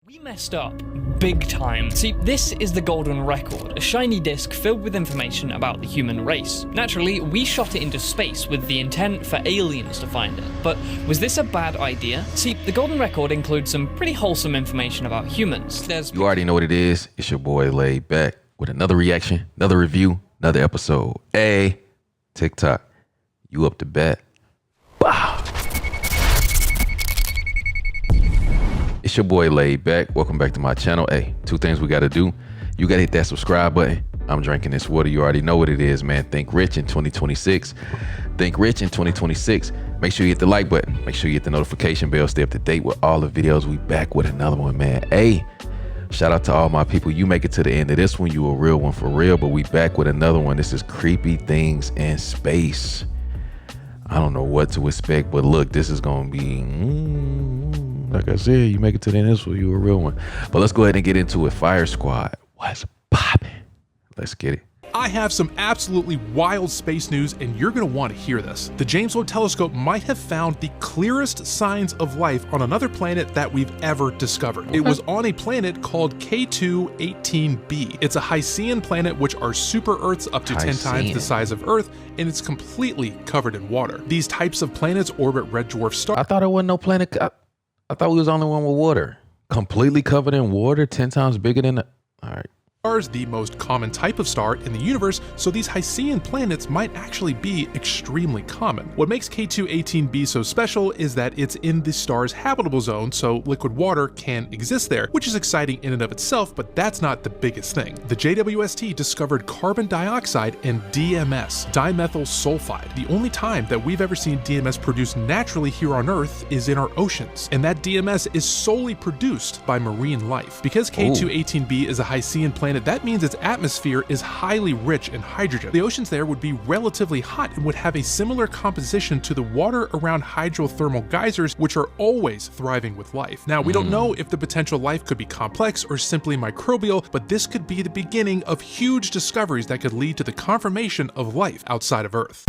We messed up big time. See, this is the golden record, a shiny disk filled with information about the human race. Naturally, we shot it into space with the intent for aliens to find it. But was this a bad idea? See, the golden record includes some pretty wholesome information about humans. You already know what it is. It's your boy Laid Back with another reaction, another review, another episode. Hey, TikTok, you up to bat? Wow. It's your boy Laid Back. Welcome back to my channel. Hey, two things we got to do. You got to hit that subscribe button. I'm drinking this water. You already know what it is, man. Think rich in 2026. Think rich in 2026. Make sure you hit the like button. Make sure you hit the notification bell. Stay up to date with all the videos. We back with another one, man. Hey, shout out to all my people. You make it to the end of this one, you a real one for real. But we back with another one. This is Creepy Things in Space. I don't know what to expect, but look, this is going to be... like I said, you make it to the end of this one, you a real one. But let's go ahead and get into it. Fire Squad, what's poppin'? Let's get it. I have some absolutely wild space news, and you're going to want to hear this. The James Webb Telescope might have found the clearest signs of life on another planet that we've ever discovered. It was on a planet called K2-18b. It's a Hycean planet, which are super Earths up to 10 times the size of Earth, and it's completely covered in water. These types of planets orbit red dwarf stars. I thought it wasn't no planet. I thought we was the only one with water. Completely covered in water, 10 times bigger than the... All right. Stars, the most common type of star in the universe, so these Hycean planets might actually be extremely common. What makes K2-18b so special is that it's in the star's habitable zone, so liquid water can exist there, which is exciting in and of itself, but that's not the biggest thing. The JWST discovered carbon dioxide and DMS, dimethyl sulfide. The only time that we've ever seen DMS produced naturally here on Earth is in our oceans, and that DMS is solely produced by marine life. Because K2-18b is a Hycean planet, that means its atmosphere is highly rich in hydrogen. The oceans there would be relatively hot and would have a similar composition to the water around hydrothermal geysers, which are always thriving with life. Now, we don't know if the potential life could be complex or simply microbial, but this could be the beginning of huge discoveries that could lead to the confirmation of life outside of Earth.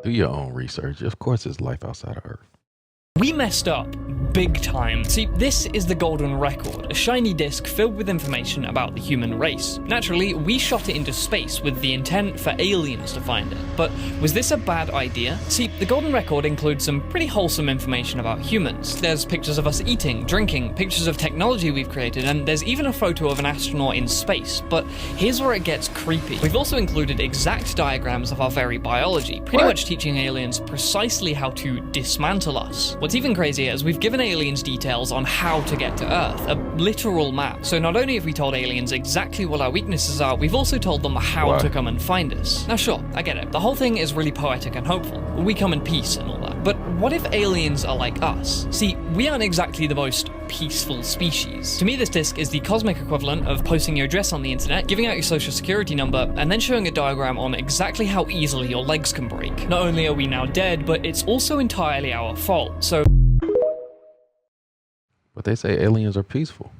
Do your own research. Of course, there's life outside of Earth. We messed up big time. See, this is the golden record, a shiny disk filled with information about the human race. Naturally, we shot it into space with the intent for aliens to find it. But was this a bad idea? See, the golden record includes some pretty wholesome information about humans. There's pictures of us eating, drinking, pictures of technology we've created, and there's even a photo of an astronaut in space. But here's where it gets creepy. We've also included exact diagrams of our very biology, pretty much teaching aliens precisely how to dismantle us. What's even crazier is we've given aliens details on how to get to Earth, a literal map. So not only have we told aliens exactly what our weaknesses are, we've also told them how to come and find us. Now sure, I get it. The whole thing is really poetic and hopeful. We come in peace and all that. But what if aliens are like us? See, we aren't exactly the most peaceful species. To me, this disc is the cosmic equivalent of posting your address on the internet, giving out your social security number, and then showing a diagram on exactly how easily your legs can break. Not only are we now dead, but it's also entirely our fault. So But they say aliens are peaceful.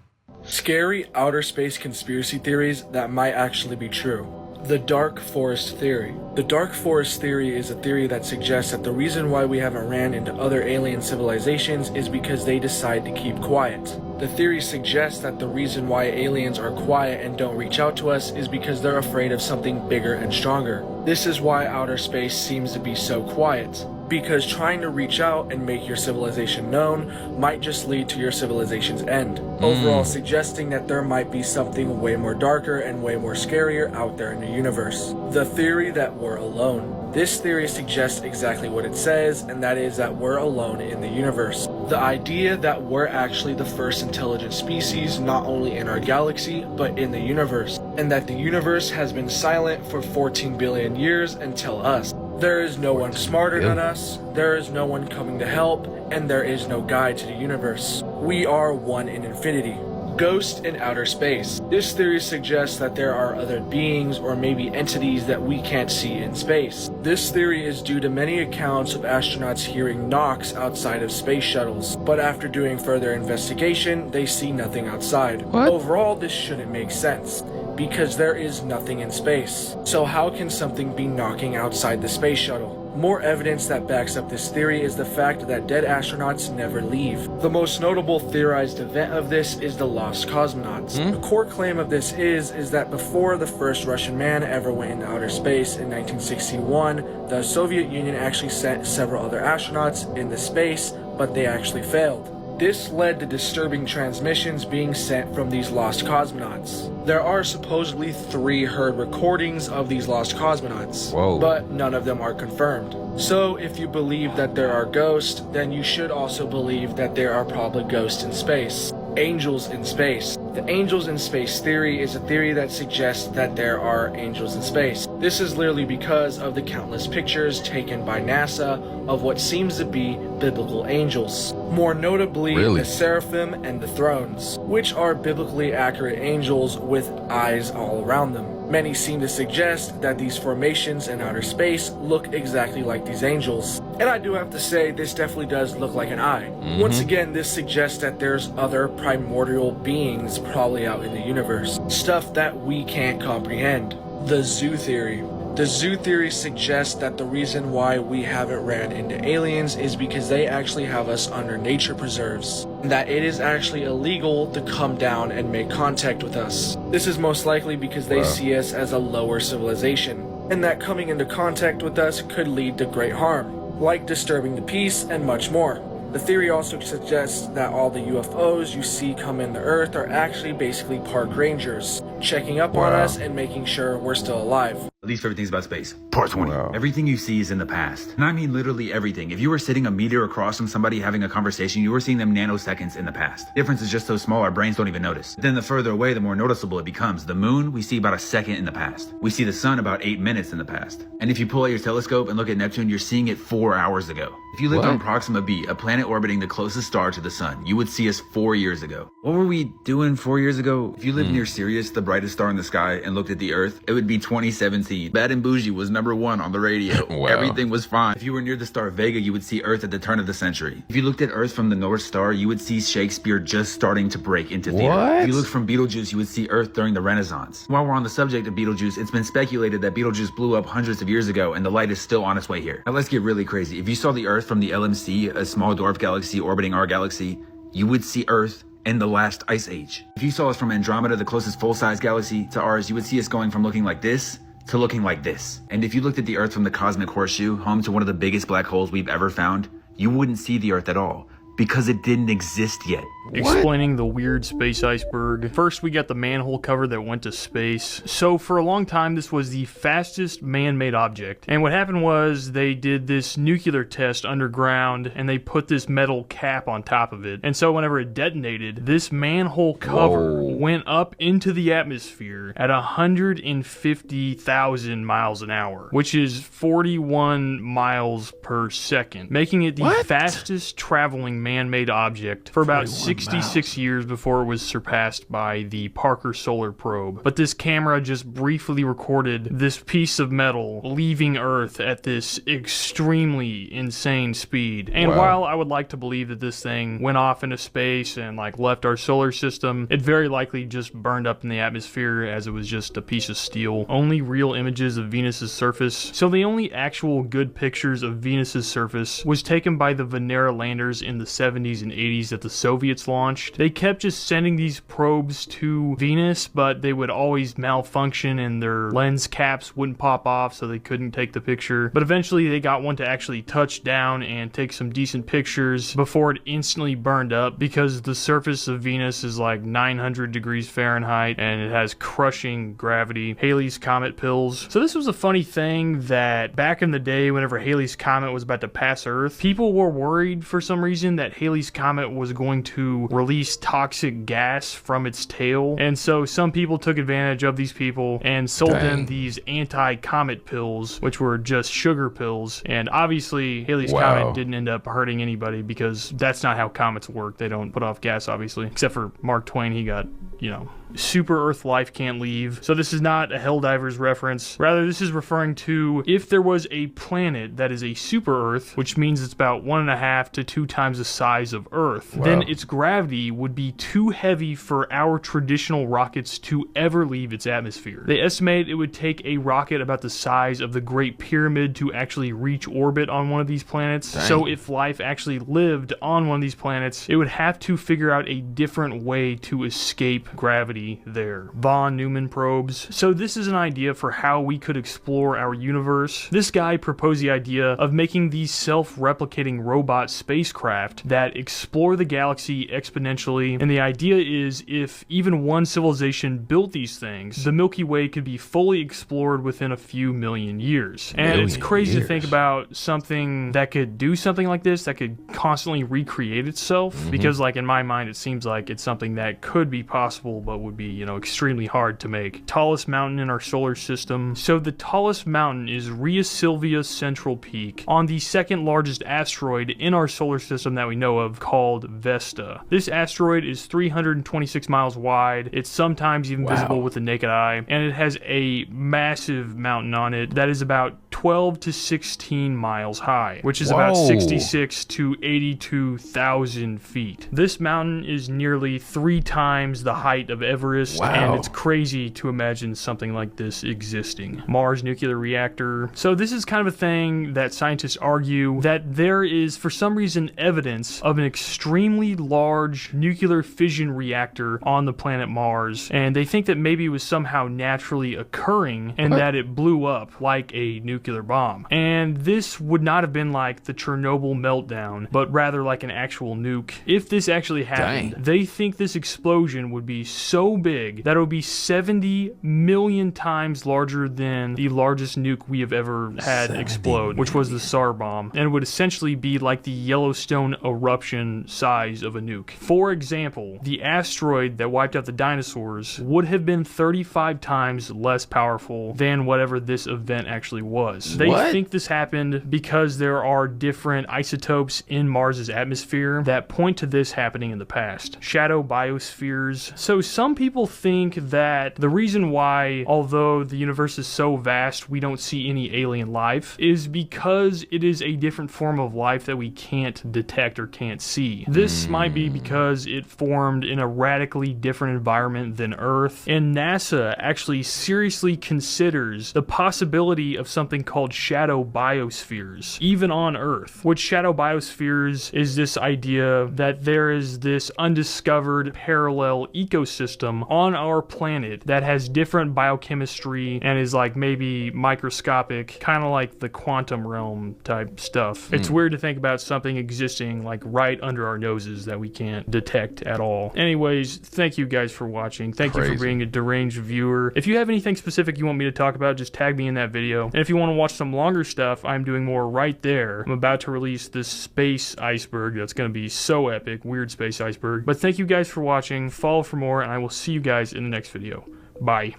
Scary outer space conspiracy theories that might actually be true. The Dark Forest Theory. The Dark Forest Theory is a theory that suggests that the reason why we haven't ran into other alien civilizations is because they decide to keep quiet. The theory suggests that the reason why aliens are quiet and don't reach out to us is because they're afraid of something bigger and stronger. This is why outer space seems to be so quiet. Because trying to reach out and make your civilization known might just lead to your civilization's end. Overall, suggesting that there might be something way more darker and way more scarier out there in the universe. The theory that we're alone. This theory suggests exactly what it says, and that is that we're alone in the universe. The idea that we're actually the first intelligent species, not only in our galaxy, but in the universe. And that the universe has been silent for 14 billion years until us. There is no one smarter than us, there is no one coming to help, and there is no guide to the universe. We are one in infinity. Ghost in outer space. This theory suggests that there are other beings or maybe entities that we can't see in space. This theory is due to many accounts of astronauts hearing knocks outside of space shuttles, but after doing further investigation, they see nothing outside. Overall, this shouldn't make sense, because there is nothing in space. So how can something be knocking outside the space shuttle? More evidence that backs up this theory is the fact that dead astronauts never leave. The most notable theorized event of this is the lost cosmonauts. The core claim of this is that before the first Russian man ever went into outer space in 1961, the Soviet Union actually sent several other astronauts into space, but they actually failed. This led to disturbing transmissions being sent from these lost cosmonauts. There are supposedly 3 heard recordings of these lost cosmonauts, but none of them are confirmed. So if you believe that there are ghosts, then you should also believe that there are probably ghosts in space. Angels in space. The angels in space theory is a theory that suggests that there are angels in space. This is literally because of the countless pictures taken by NASA of what seems to be biblical angels. More notably, the seraphim and the thrones, which are biblically accurate angels with eyes all around them. Many seem to suggest that these formations in outer space look exactly like these angels. And I do have to say, this definitely does look like an eye. Once again, this suggests that there's other primordial beings probably out in the universe. Stuff that we can't comprehend. The zoo theory. The zoo theory suggests that the reason why we haven't ran into aliens is because they actually have us under nature preserves. That it is actually illegal to come down and make contact with us. This is most likely because they see us as a lower civilization, and that coming into contact with us could lead to great harm, like disturbing the peace and much more. The theory also suggests that all the UFOs you see come into Earth are actually basically park rangers, checking up on us and making sure we're still alive. Least favorite things about space. Part 20. Everything you see is in the past. And I mean literally everything. If you were sitting a meter across from somebody having a conversation, you were seeing them nanoseconds in the past. The difference is just so small our brains don't even notice. Then the further away, the more noticeable it becomes. The moon, we see about a second in the past. We see the sun about 8 minutes in the past. And if you pull out your telescope and look at Neptune, you're seeing it 4 hours ago. If you lived on Proxima b, a planet orbiting the closest star to the sun, you would see us 4 years ago. What were we doing 4 years ago? If you lived near Sirius, the brightest star in the sky, and looked at the Earth, it would be 2017. Bad and Bougie was #1 on the radio. Everything was fine. If you were near the star Vega, you would see Earth at the turn of the century. If you looked at Earth from the North Star, you would see Shakespeare just starting to break into theater. If you looked from Betelgeuse, you would see Earth during the Renaissance. While we're on the subject of Betelgeuse, it's been speculated that Betelgeuse blew up hundreds of years ago and the light is still on its way here. Now let's get really crazy. If you saw the Earth from the LMC, a small dwarf galaxy orbiting our galaxy, you would see Earth in the last ice age. If you saw us from Andromeda, the closest full-size galaxy to ours, you would see us going from looking like this to looking like this. And if you looked at the Earth from the cosmic horseshoe, home to one of the biggest black holes we've ever found, you wouldn't see the Earth at all because it didn't exist yet. Explaining the weird space iceberg. First, we got the manhole cover that went to space. So for a long time, this was the fastest man-made object. And what happened was they did this nuclear test underground and they put this metal cap on top of it. And so whenever it detonated, this manhole cover went up into the atmosphere at 150,000 miles an hour, which is 41 miles per second, making it the fastest traveling man-made object for about 66 years before it was surpassed by the Parker Solar Probe. But this camera just briefly recorded this piece of metal leaving Earth at this extremely insane speed. And while I would like to believe that this thing went off into space and like left our solar system, it very likely just burned up in the atmosphere as it was just a piece of steel. Only real images of Venus's surface. So the only actual good pictures of Venus's surface was taken by the Venera landers in the 70s and 80s that the Soviets launched. They kept just sending these probes to Venus, but they would always malfunction and their lens caps wouldn't pop off, so they couldn't take the picture. But eventually they got one to actually touch down and take some decent pictures before it instantly burned up, because the surface of Venus is like 900 degrees Fahrenheit and it has crushing gravity. Halley's Comet pills. So this was a funny thing that back in the day, whenever Halley's Comet was about to pass Earth, people were worried for some reason that Halley's Comet was going to release toxic gas from its tail. And so some people took advantage of these people and sold them these anti-comet pills, which were just sugar pills. And obviously Halley's Comet didn't end up hurting anybody because that's not how comets work. They don't put off gas, obviously, except for Mark Twain. He got you know, super Earth life can't leave. So this is not a Helldivers reference. Rather, this is referring to if there was a planet that is a super Earth, which means it's about 1.5 to 2 times the size of Earth, then its gravity would be too heavy for our traditional rockets to ever leave its atmosphere. They estimate it would take a rocket about the size of the Great Pyramid to actually reach orbit on one of these planets. Dang. So if life actually lived on one of these planets, it would have to figure out a different way to escape gravity there. Von Neumann probes. So this is an idea for how we could explore our universe. This guy proposed the idea of making these self-replicating robot spacecraft that explore the galaxy exponentially, and the idea is if even one civilization built these things, the Milky Way could be fully explored within a few million years. And it's crazy to think about something that could do something like this, that could constantly recreate itself, because like in my mind it seems like it's something that could be possible but would be, you know, extremely hard to make. Tallest mountain in our solar system. So the tallest mountain is Rhea Silvia Central Peak on the second largest asteroid in our solar system that we know of, called Vesta. This asteroid is 326 miles wide. It's sometimes even visible with the naked eye, and it has a massive mountain on it that is about 12 to 16 miles high, which is about 66 to 82,000 feet. This mountain is nearly 3 times the height of Everest, and it's crazy to imagine something like this existing. Mars nuclear reactor. So this is kind of a thing that scientists argue that there is, for some reason, evidence of an extremely large nuclear fission reactor on the planet Mars, and they think that maybe it was somehow naturally occurring and that it blew up like a nuclear bomb. And this would not have been like the Chernobyl meltdown, but rather like an actual nuke. If this actually happened, they think this explosion would be so big that it would be 70 million times larger than the largest nuke we have ever had explode, which was the Tsar bomb, and it would essentially be like the Yellowstone eruption size of a nuke. For example, the asteroid that wiped out the dinosaurs would have been 35 times less powerful than whatever this event actually was. They think this happened because there are different isotopes in Mars's atmosphere that point to this happening in the past. Shadow biospheres. So some people think that the reason why, although the universe is so vast, we don't see any alien life is because it is a different form of life that we can't detect or can't see. This might be because it formed in a radically different environment than Earth, and NASA actually seriously considers the possibility of something called shadow biospheres, even on Earth. Which shadow biospheres is this idea that there is this undiscovered parallel ecosystem on our planet that has different biochemistry and is like maybe microscopic, kind of like the quantum realm type stuff. It's weird to think about something existing like right under our noses that we can't detect at all. Anyways, thank you guys for watching. Thank you for being a deranged viewer. If you have anything specific you want me to talk about, just tag me in that video. And if you want to watch some longer stuff, I'm doing more right there. I'm about to release this space iceberg that's going to be so epic. Weird space iceberg. But thank you guys for watching. Follow for more, and I will see you guys in the next video. Bye.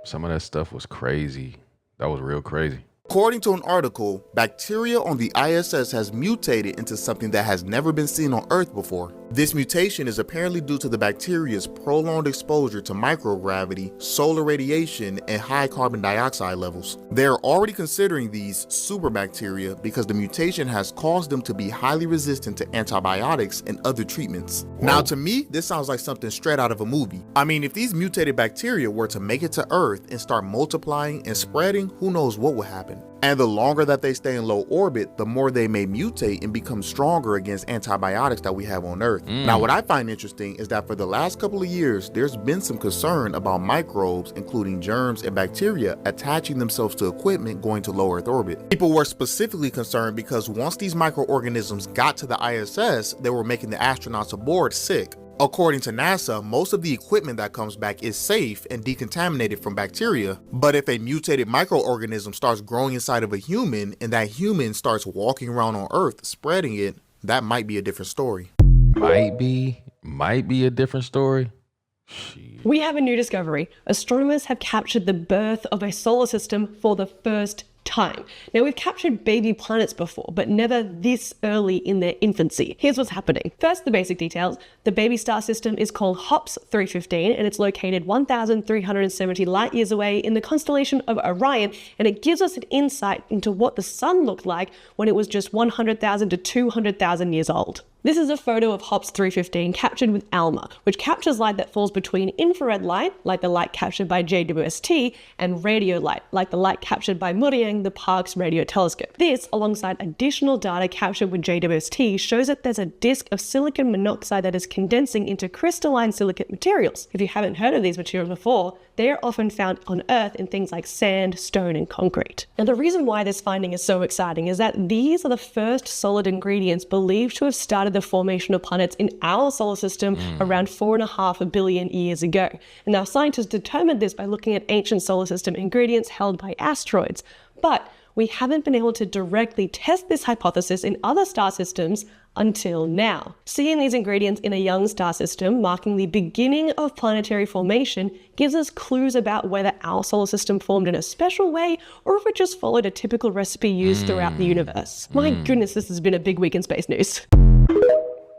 Some of that stuff was crazy. That was real crazy. According to an article, bacteria on the ISS has mutated into something that has never been seen on Earth before. This mutation is apparently due to the bacteria's prolonged exposure to microgravity, solar radiation, and high carbon dioxide levels. They are already considering these superbacteria because the mutation has caused them to be highly resistant to antibiotics and other treatments. Now, to me, this sounds like something straight out of a movie. I mean, if these mutated bacteria were to make it to Earth and start multiplying and spreading, who knows what would happen. And the longer that they stay in low orbit, the more they may mutate and become stronger against antibiotics that we have on Earth. Now, what I find interesting is that for the last couple of years, there's been some concern about microbes, including germs and bacteria, attaching themselves to equipment going to low Earth orbit. People were specifically concerned because once these microorganisms got to the ISS, they were making the astronauts aboard sick. According to NASA, most of the equipment that comes back is safe and decontaminated from bacteria, but if a mutated microorganism starts growing inside of a human and that human starts walking around on Earth spreading it, that might be a different story. Might be a different story. Shit. We have a new discovery. Astronomers have captured the birth of a solar system for the first time. Now, we've captured baby planets before, but never this early in their infancy. Here's what's happening. First, the basic details. The baby star system is called HOPS 315, and it's located 1,370 light years away in the constellation of Orion, and it gives us an insight into what the sun looked like when it was just 100,000 to 200,000 years old. This is a photo of HOPS 315 captured with ALMA, which captures light that falls between infrared light, like the light captured by JWST, and radio light, like the light captured by Muriang, the Parkes radio telescope. This, alongside additional data captured with JWST, shows that there's a disk of silicon monoxide that is condensing into crystalline silicate materials. If you haven't heard of these materials before, they are often found on Earth in things like sand, stone, and concrete. And the reason why this finding is so exciting is that these are the first solid ingredients believed to have started the formation of planets in our solar system around 4.5 billion years ago. And now scientists determined this by looking at ancient solar system ingredients held by asteroids. But we haven't been able to directly test this hypothesis in other star systems until now. Seeing these ingredients in a young star system, marking the beginning of planetary formation, gives us clues about whether our solar system formed in a special way or if it just followed a typical recipe used throughout the universe. My goodness, this has been a big week in space news.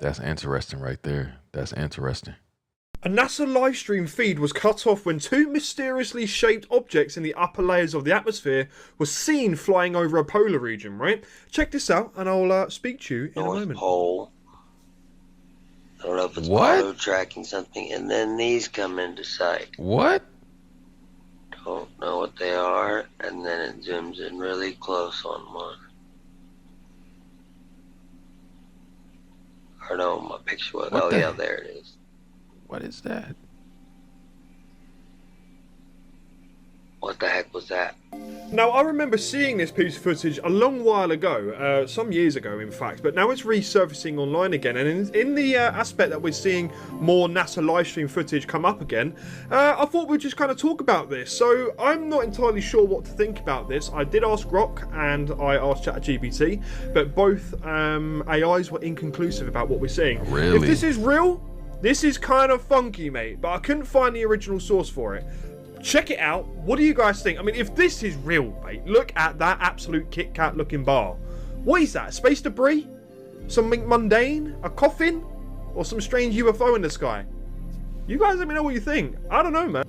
That's interesting right there. That's interesting. A NASA livestream feed was cut off when two mysteriously shaped objects in the upper layers of the atmosphere were seen flying over a polar region, right? Check this out and I'll speak to you in a moment. Pole. I don't know if it's auto tracking something, and then these come into sight. What? Don't know what they are, and then it zooms in really close on one. I don't know what my picture was. Oh yeah, there it is. What is that? What the heck was that? Now, I remember seeing this piece of footage a long while ago, some years ago in fact, but now it's resurfacing online again, and in the aspect that we're seeing more NASA livestream footage come up again, I thought we'd just kind of talk about this. So I'm not entirely sure what to think about this. I did ask Grok and I asked ChatGPT, but both AIs were inconclusive about what we're seeing. Really? If this is real, this is kind of funky, mate, but I couldn't find the original source for it. Check it out. What do you guys think? I mean, if this is real, mate, look at that absolute Kit Kat looking bar. What is that? Space debris? Something mundane? A coffin? Or some strange UFO in the sky? You guys let me know what you think. I don't know, man.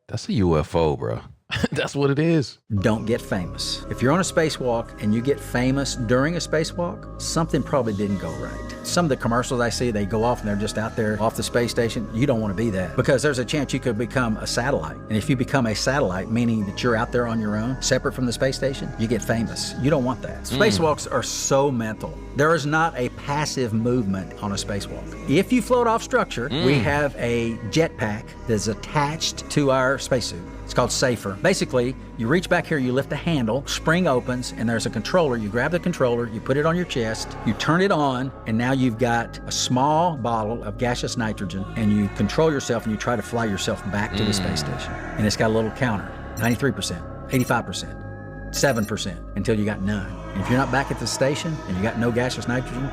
That's a UFO, bro. That's what it is. Don't get famous. If you're on a spacewalk and you get famous during a spacewalk, something probably didn't go right. Some of the commercials I see, they go off and they're just out there off the space station. You don't want to be that, because there's a chance you could become a satellite. And if you become a satellite, meaning that you're out there on your own, separate from the space station, you get famous. You don't want that. Spacewalks are so mental. There is not a passive movement on a spacewalk. If you float off structure, we have a jetpack that's attached to our spacesuit. It's called Safer. Basically, you reach back here, you lift a handle, spring opens, and there's a controller. You grab the controller, you put it on your chest, you turn it on, and now you've got a small bottle of gaseous nitrogen, and you control yourself and you try to fly yourself back to the space station. And it's got a little counter, 93%, 85%, 7%, until you got none. And if you're not back at the station and you got no gaseous nitrogen,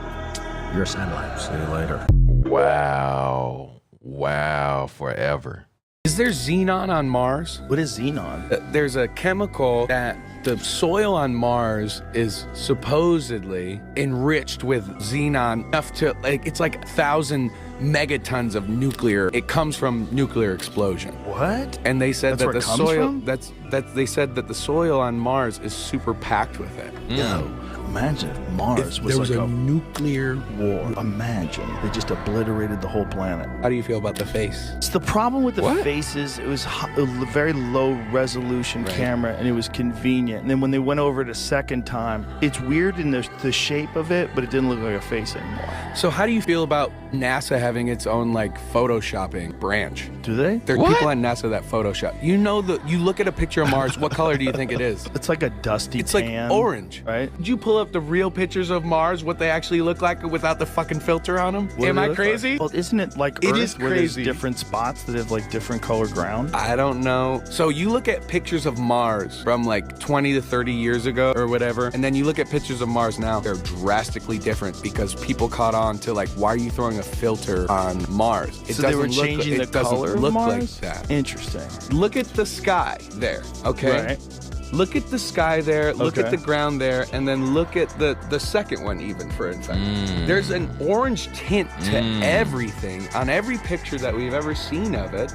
you're a satellite. See you later. Wow. Wow, forever. Is there xenon on Mars? What is xenon? There's a chemical that the soil on Mars is supposedly enriched with xenon enough to, like, it's like 1,000 megatons of nuclear. It comes from nuclear explosion. What? And they said That's that where the it soil comes from? they said that the soil on Mars is super packed with it. Yo, imagine if Mars was there was like a nuclear war. Imagine they just obliterated the whole planet. How do you feel about the face? It's the problem with the faces. It was a very low resolution camera, and it was convenient. And then when they went over it a second time, it's weird in the shape of it, but it didn't look like a face anymore. So how do you feel about NASA having its own like photoshopping branch? Do they? There are people on NASA that Photoshop. You know, you look at a picture of Mars, what color do you think it is? It's like a dusty It's tan, like orange. right? Did you pull up the real pictures of Mars, what they actually look like without the fucking filter on them? What Am do they I look crazy? like? Well, isn't it like It Earth, is where there's crazy. different spots that have like different color ground? I don't know. So you look at pictures of Mars from like 20 to 30 years ago or whatever, and then you look at pictures of Mars now, they're drastically different because people caught on to like, why are you throwing a filter on Mars? So they were changing the color of look Mars? like that. Interesting. Look at the sky there, okay? Right. Look at the sky there, look at the ground there, and then look at the second one even for a second. There's an orange tint to everything on every picture that we've ever seen of it.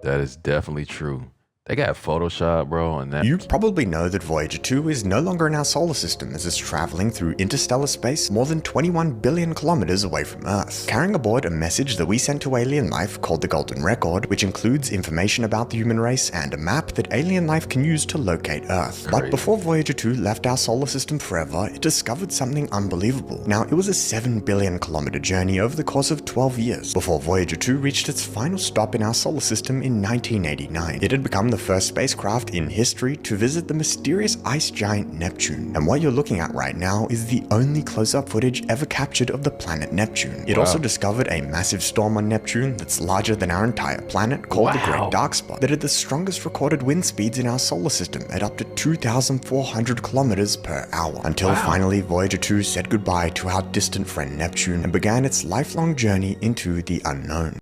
That is definitely true. They got Photoshop, bro, and that. You probably know that Voyager 2 is no longer in our solar system as it's traveling through interstellar space more than 21 billion kilometers away from Earth, carrying aboard a message that we sent to alien life called the Golden Record, which includes information about the human race and a map that alien life can use to locate Earth. But before Voyager 2 left our solar system forever, it discovered something unbelievable. Now, it was a 7 billion kilometer journey over the course of 12 years, before Voyager 2 reached its final stop in our solar system in 1989. It had become the first spacecraft in history to visit the mysterious ice giant Neptune. And what you're looking at right now is the only close-up footage ever captured of the planet Neptune. It also discovered a massive storm on Neptune that's larger than our entire planet, called the Great Dark Spot, that had the strongest recorded wind speeds in our solar system at up to 2,400 kilometers per hour. Until finally Voyager 2 said goodbye to our distant friend Neptune and began its lifelong journey into the unknown.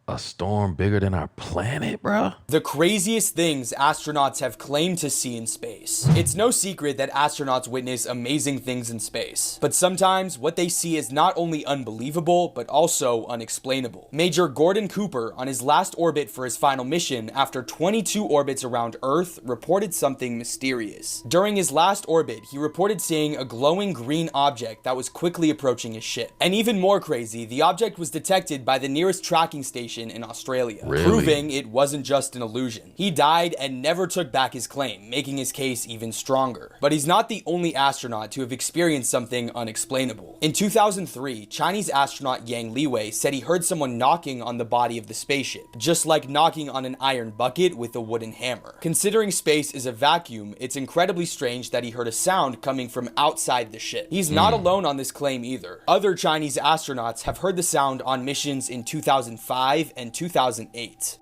A storm bigger than our planet, bro? The craziest things astronauts have claimed to see in space. It's no secret that astronauts witness amazing things in space, but sometimes what they see is not only unbelievable, but also unexplainable. Major Gordon Cooper, on his last orbit for his final mission, after 22 orbits around Earth, reported something mysterious. During his last orbit, he reported seeing a glowing green object that was quickly approaching his ship. And even more crazy, the object was detected by the nearest tracking station in Australia, proving it wasn't just an illusion. He died and never took back his claim, making his case even stronger. But he's not the only astronaut to have experienced something unexplainable. In 2003, Chinese astronaut Yang Liwei said he heard someone knocking on the body of the spaceship, just like knocking on an iron bucket with a wooden hammer. Considering space is a vacuum, it's incredibly strange that he heard a sound coming from outside the ship. He's not alone on this claim either. Other Chinese astronauts have heard the sound on missions in 2005 and 2008.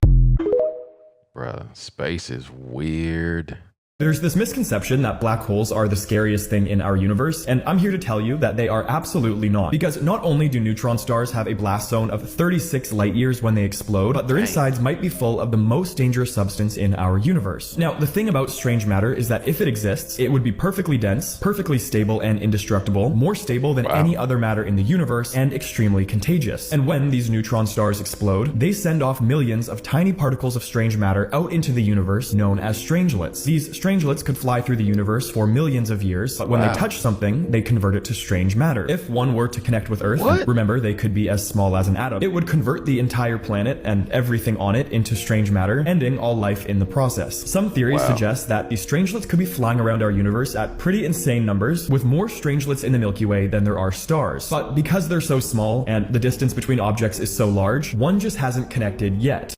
Bruh, space is weird. There's this misconception that black holes are the scariest thing in our universe, and I'm here to tell you that they are absolutely not. Because not only do neutron stars have a blast zone of 36 light years when they explode, but their insides might be full of the most dangerous substance in our universe. Now, the thing about strange matter is that if it exists, it would be perfectly dense, perfectly stable and indestructible, more stable than any other matter in the universe, and extremely contagious. And when these neutron stars explode, they send off millions of tiny particles of strange matter out into the universe known as strangelets. These strangelets could fly through the universe for millions of years, but when they touch something, they convert it to strange matter. If one were to connect with Earth, remember they could be as small as an atom, it would convert the entire planet and everything on it into strange matter, ending all life in the process. Some theories suggest that these strangelets could be flying around our universe at pretty insane numbers, with more strangelets in the Milky Way than there are stars. But because they're so small and the distance between objects is so large, one just hasn't connected yet.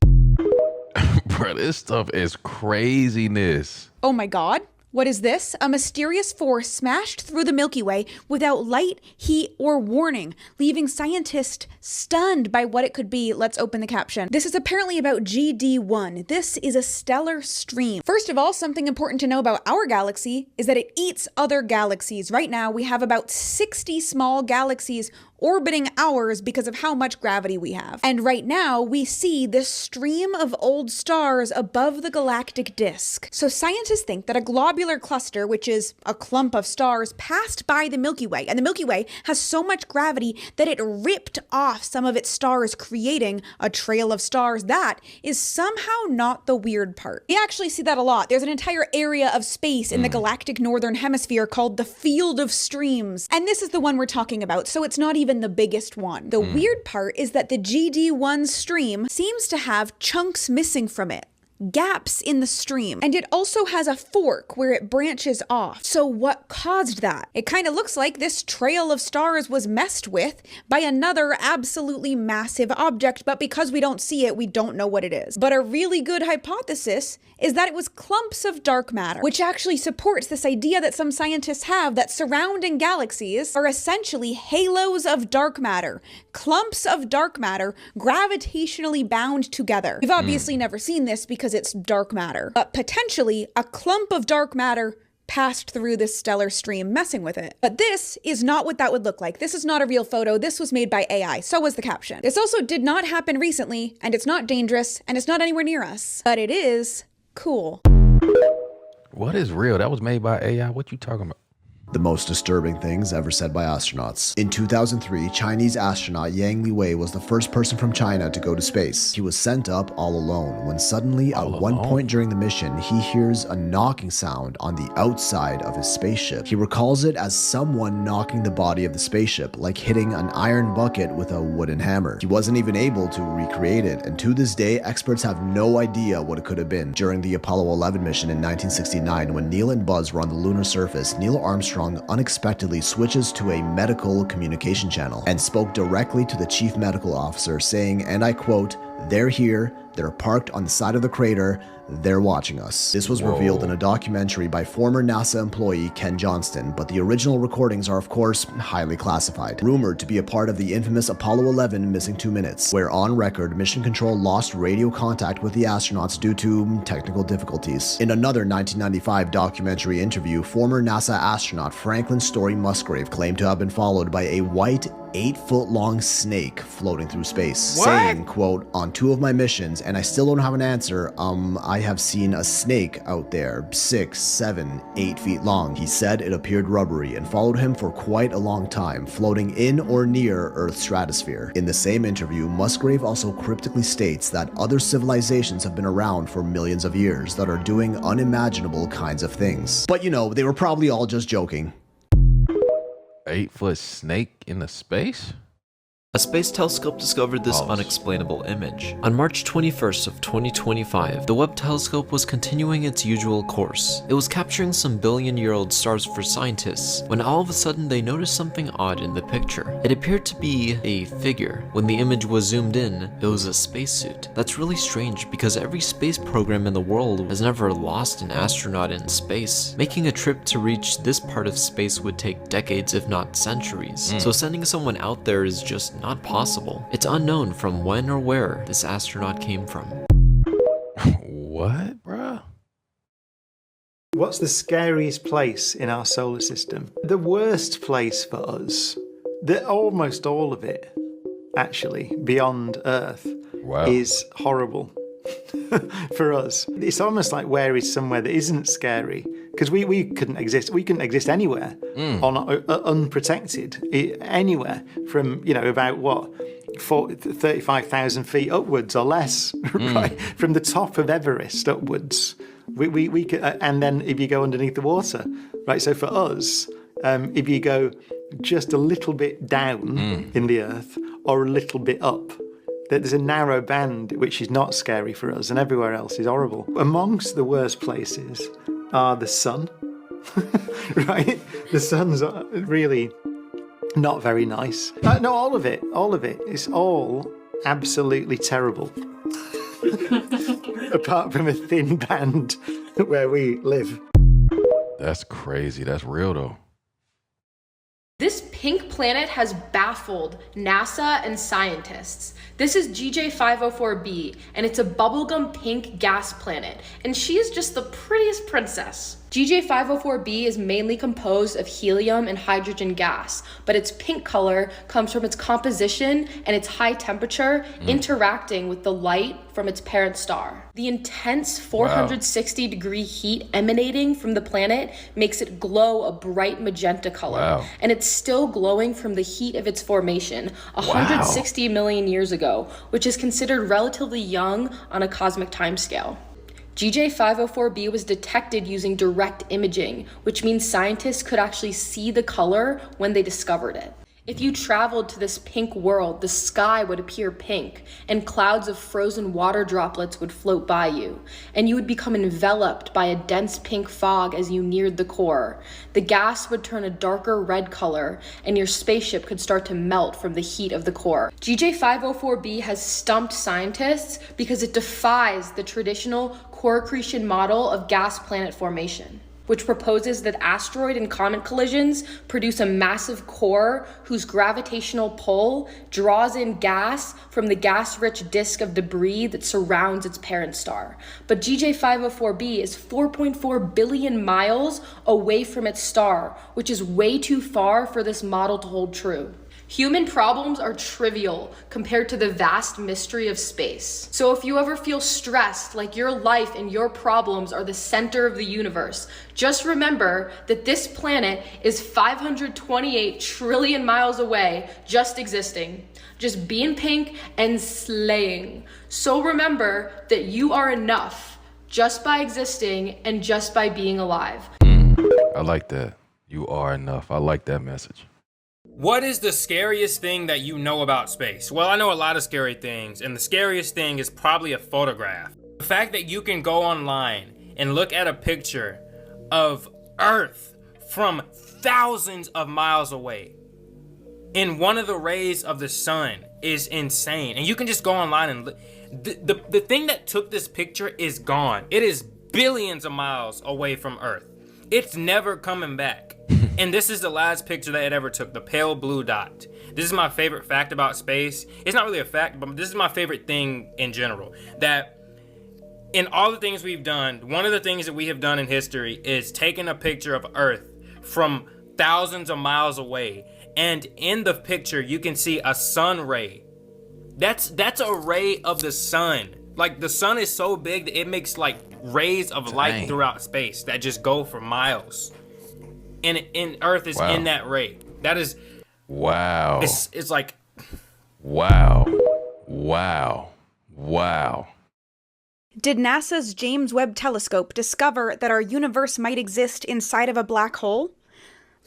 Bro, this stuff is craziness. Oh my god. What is this? A mysterious force smashed through the Milky Way without light, heat, or warning, leaving scientists stunned by what it could be. Let's open the caption. This is apparently about GD1. This is a stellar stream. First of all, something important to know about our galaxy is that it eats other galaxies. Right now, we have about 60 small galaxies orbiting ours because of how much gravity we have. And right now, we see this stream of old stars above the galactic disk. So scientists think that a globular cluster, which is a clump of stars, passed by the Milky Way, and the Milky Way has so much gravity that it ripped off some of its stars, creating a trail of stars. That is somehow not the weird part. We actually see that a lot. There's an entire area of space in the galactic northern hemisphere called the Field of Streams, and this is the one we're talking about, so it's not even the biggest one. The weird part is that the GD1 stream seems to have chunks missing from it. Gaps in the stream, and it also has a fork where it branches off. So what caused that? It kind of looks like this trail of stars was messed with by another absolutely massive object, but because we don't see it, we don't know what it is. But a really good hypothesis is that it was clumps of dark matter, which actually supports this idea that some scientists have that surrounding galaxies are essentially halos of dark matter, clumps of dark matter gravitationally bound together. We've obviously never seen this because it's dark matter, but potentially a clump of dark matter passed through this stellar stream, messing with it. But this is not what that would look like. This is not a real photo. This was made by AI. So was the caption. This also did not happen recently, and it's not dangerous, and it's not anywhere near us, but it is cool. What is real? That was made by AI. What you talking about? The most disturbing things ever said by astronauts. In 2003, Chinese astronaut Yang Liwei was the first person from China to go to space. He was sent up all alone when suddenly at one point during the mission, he hears a knocking sound on the outside of his spaceship. He recalls it as someone knocking the body of the spaceship, like hitting an iron bucket with a wooden hammer. He wasn't even able to recreate it, and to this day, experts have no idea what it could have been. During the Apollo 11 mission in 1969, when Neil and Buzz were on the lunar surface, Neil Armstrong unexpectedly switches to a medical communication channel and spoke directly to the chief medical officer saying, and I quote, "They're here, they're parked on the side of the crater, they're watching us." This was revealed in a documentary by former NASA employee Ken Johnston, but the original recordings are of course highly classified. Rumored to be a part of the infamous Apollo 11 missing 2 minutes, where on record Mission Control lost radio contact with the astronauts due to technical difficulties. In another 1995 documentary interview, former NASA astronaut Franklin Story Musgrave claimed to have been followed by a white 8-foot-long snake floating through space, saying, quote, "On 2 of my missions, and I still don't have an answer, I have seen a snake out there, 6, 7, 8 feet long. He said it appeared rubbery and followed him for quite a long time, floating in or near Earth's stratosphere." In the same interview, Musgrave also cryptically states that other civilizations have been around for millions of years that are doing unimaginable kinds of things. But you know, they were probably all just joking. 8-foot snake in the space? A space telescope discovered this unexplainable image. On March 21st of 2025, the Webb telescope was continuing its usual course. It was capturing some billion-year-old stars for scientists, when all of a sudden they noticed something odd in the picture. It appeared to be a figure. When the image was zoomed in, it was a spacesuit. That's really strange because every space program in the world has never lost an astronaut in space. Making a trip to reach this part of space would take decades if not centuries. So sending someone out there is just not possible. It's unknown from when or where this astronaut came from. What, bruh? What's the scariest place in our solar system? The worst place for us, almost all of it, actually, beyond Earth, is horrible for us. It's almost like where is somewhere that isn't scary, because we couldn't exist. We couldn't exist anywhere unprotected, anywhere from, you know, about what, 35,000 feet upwards or less, right? From the top of Everest upwards. We could, and then if you go underneath the water, right? So for us, if you go just a little bit down in the Earth or a little bit up, there's a narrow band which is not scary for us, and everywhere else is horrible. Amongst the worst places are the sun, right? The sun's really not very nice. No, all of it. It's all absolutely terrible. Apart from a thin band where we live. That's crazy. That's real though. This pink planet has baffled NASA and scientists. This is GJ504b, and it's a bubblegum pink gas planet, and she is just the prettiest princess. GJ504b is mainly composed of helium and hydrogen gas, but its pink color comes from its composition and its high temperature interacting with the light from its parent star. The intense 460-degree heat emanating from the planet makes it glow a bright magenta color, and it's still glowing from the heat of its formation 160 million years ago, which is considered relatively young on a cosmic timescale. GJ504b was detected using direct imaging, which means scientists could actually see the color when they discovered it. If you traveled to this pink world, the sky would appear pink, and clouds of frozen water droplets would float by you, and you would become enveloped by a dense pink fog as you neared the core. The gas would turn a darker red color, and your spaceship could start to melt from the heat of the core. GJ504b has stumped scientists because it defies the traditional core accretion model of gas planet formation, which proposes that asteroid and comet collisions produce a massive core whose gravitational pull draws in gas from the gas-rich disk of debris that surrounds its parent star. But GJ504b is 4.4 billion miles away from its star, which is way too far for this model to hold true. Human problems are trivial compared to the vast mystery of space. So if you ever feel stressed, like your life and your problems are the center of the universe, just remember that this planet is 528 trillion miles away, just existing, just being pink and slaying. So remember that you are enough just by existing and just by being alive. I like that. You are enough. I like that message. What is the scariest thing that you know about space? Well, I know a lot of scary things, and the scariest thing is probably a photograph. The fact that you can go online and look at a picture of Earth from thousands of miles away in one of the rays of the sun is insane. And you can just go online and look. The thing that took this picture is gone. It is billions of miles away from Earth. It's never coming back. And this is the last picture that it ever took, the pale blue dot. This is my favorite fact about space. It's not really a fact, but this is my favorite thing in general. That in all the things we've done, one of the things that we have done in history is taking a picture of Earth from thousands of miles away. And in the picture, you can see a sun ray. That's a ray of the sun. Like, the sun is so big that it makes like rays of light throughout space that just go for miles. And Earth is in that ray. That is wow. It's like wow. Did NASA's James Webb Telescope discover that our universe might exist inside of a black hole?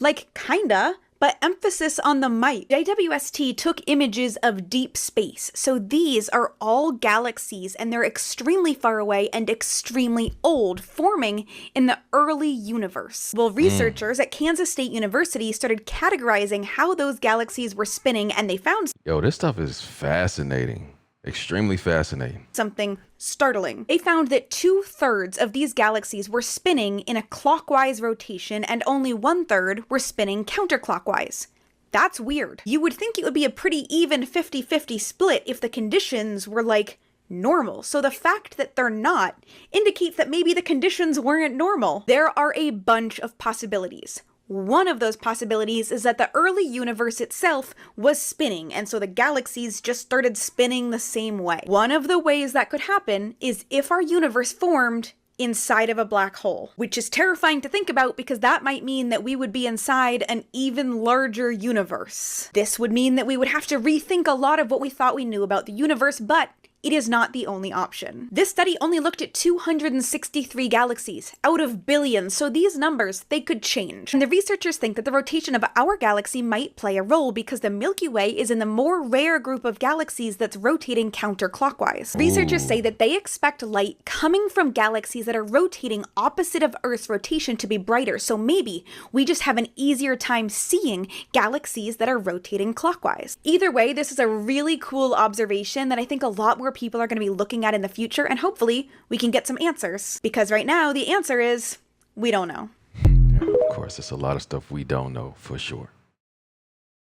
Like, kinda, but emphasis on the might. JWST took images of deep space, so these are all galaxies and they're extremely far away and extremely old, forming in the early universe. Well, researchers at Kansas State University started categorizing how those galaxies were spinning, and they found Yo, this stuff is fascinating. Extremely fascinating. Something startling. They found that 2/3 of these galaxies were spinning in a clockwise rotation and only 1/3 were spinning counterclockwise. That's weird. You would think it would be a pretty even 50-50 split if the conditions were like normal. So the fact that they're not indicates that maybe the conditions weren't normal. There are a bunch of possibilities. One of those possibilities is that the early universe itself was spinning, and so the galaxies just started spinning the same way. One of the ways that could happen is if our universe formed inside of a black hole, which is terrifying to think about because that might mean that we would be inside an even larger universe. This would mean that we would have to rethink a lot of what we thought we knew about the universe, but it is not the only option. This study only looked at 263 galaxies out of billions, so these numbers, they could change. And the researchers think that the rotation of our galaxy might play a role because the Milky Way is in the more rare group of galaxies that's rotating counterclockwise. Researchers say that they expect light coming from galaxies that are rotating opposite of Earth's rotation to be brighter, so maybe we just have an easier time seeing galaxies that are rotating clockwise. Either way, this is a really cool observation that I think a lot more people are going to be looking at in the future, and hopefully we can get some answers. Because right now, the answer is, we don't know. Yeah, of course, there's a lot of stuff we don't know, for sure.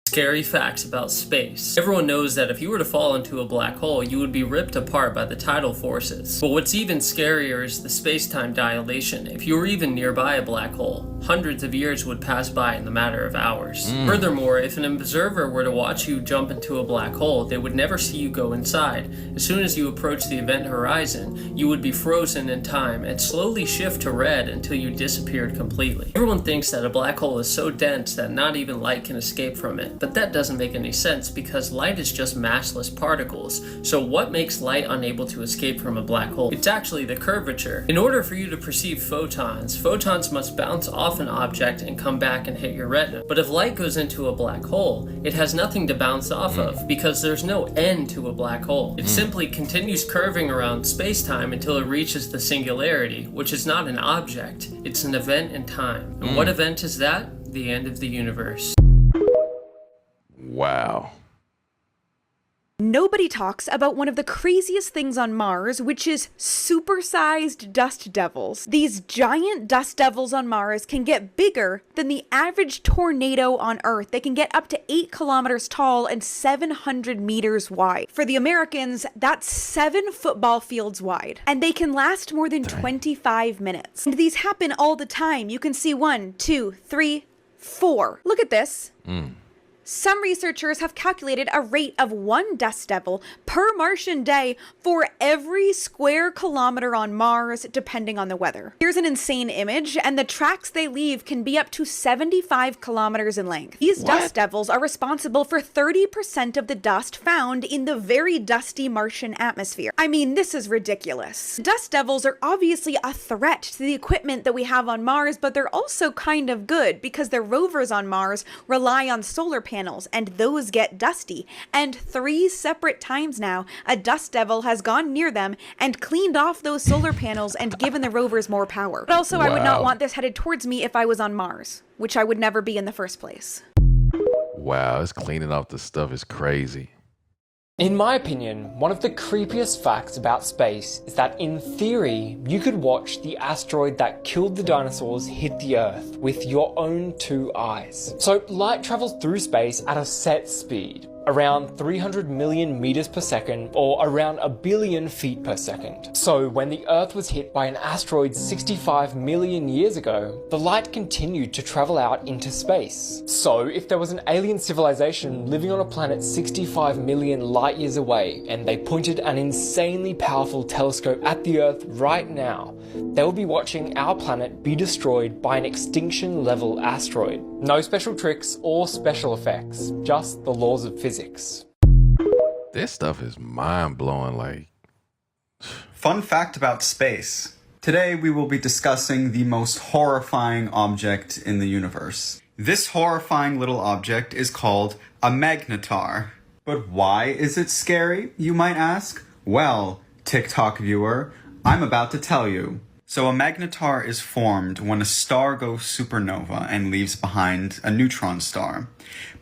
Scary facts about space. Everyone knows that if you were to fall into a black hole, you would be ripped apart by the tidal forces. But what's even scarier is the space-time dilation. If you were even nearby a black hole, hundreds of years would pass by in the matter of hours. Furthermore, if an observer were to watch you jump into a black hole, they would never see you go inside. As soon as you approach the event horizon, you would be frozen in time and slowly shift to red until you disappeared completely. Everyone thinks that a black hole is so dense that not even light can escape from it. But that doesn't make any sense because light is just massless particles. So what makes light unable to escape from a black hole? It's actually the curvature. In order for you to perceive photons, photons must bounce off an object and come back and hit your retina. But if light goes into a black hole, it has nothing to bounce off of because there's no end to a black hole. It simply continues curving around space-time until it reaches the singularity, which is not an object, it's an event in time. And what event is that? The end of the universe. Wow. Nobody talks about one of the craziest things on Mars, which is supersized dust devils. These giant dust devils on Mars can get bigger than the average tornado on Earth. They can get up to 8 kilometers tall and 700 meters wide. For the Americans, that's 7 football fields wide. And they can last more than 25 minutes. And these happen all the time. You can see 1, 2, 3, 4. Look at this. Some researchers have calculated a rate of 1 dust devil per Martian day for every square kilometer on Mars, depending on the weather. Here's an insane image, and the tracks they leave can be up to 75 kilometers in length. These dust devils are responsible for 30% of the dust found in the very dusty Martian atmosphere. I mean, this is ridiculous. Dust devils are obviously a threat to the equipment that we have on Mars, but they're also kind of good because the rovers on Mars rely on solar panels, and those get dusty. And 3 separate times now, a dust devil has gone near them and cleaned off those solar panels and given the rovers more power. But also, I would not want this headed towards me if I was on Mars, which I would never be in the first place. Wow, it's cleaning off the stuff is crazy. In my opinion, one of the creepiest facts about space is that in theory, you could watch the asteroid that killed the dinosaurs hit the Earth with your own 2 eyes. So light travels through space at a set speed, around 300 million meters per second, or around 1 billion feet per second. So when the Earth was hit by an asteroid 65 million years ago, the light continued to travel out into space. So if there was an alien civilization living on a planet 65 million light years away, and they pointed an insanely powerful telescope at the Earth right now, they would be watching our planet be destroyed by an extinction level asteroid. No special tricks or special effects, just the laws of physics. This stuff is mind-blowing, like... Fun fact about space. Today we will be discussing the most horrifying object in the universe. This horrifying little object is called a magnetar. But why is it scary, you might ask? Well, TikTok viewer, I'm about to tell you. So a magnetar is formed when a star goes supernova and leaves behind a neutron star.